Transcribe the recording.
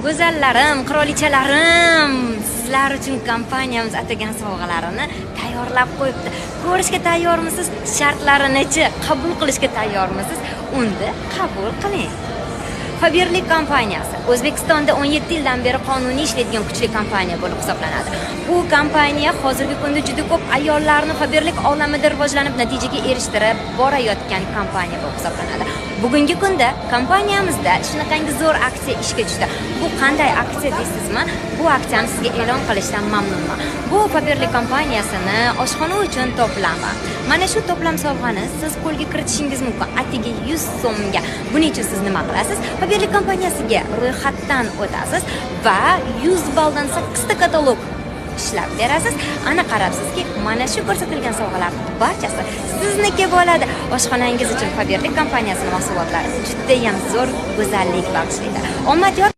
Go'zallarim, qirolichalarim, sizlar uchun kompaniyamiz atagan sovg'alarini tayyorlab qo'yibdi. Ko'rishga tayyormisiz? Shartlarini-chi qabul qilishga tayyormisiz? Unda qabul qiling. Faberlik kompaniyasi O'zbekistonda 17 yildan beri qonuniy ishlaydigan kuchli kompaniya bo'lib hisoblanadi. Bu kompaniya hozirgi kunda juda ko'p ayollarni Faberlik olamida rivojlanib natijaga erishtirib borayotgan kompaniya bo'lib hisoblanadi. Bugungi kunda kompaniyamizda shunaqangi zo'r aksiya ishga tushdi. Bu qanday aksiya deysizmi? Bu aksiyani sizga e'lon qilishdan mamnunman. Bu Faberlik kompaniyasini oshxona uchun to'plami. Mana shu to'plam sovg'ani siz qo'lga kiritishingiz mumkin. Atigi 100 so'mga. Buning uchun siz nima qilasiz? Faberlik kompaniyasiga ro'yxatdan o'tasiz va 100 balldan 8 ta katalog ishlab berasiz. Ana qarabsizki, mana shu ko'rsatilgan sovg'alar barchasi sizniki bo'ladi. Oshxonangiz uchun Faberlik kompaniyasining mahsulotlari juda ham zo'r go'zallik bag'ishlaydi. Omad yor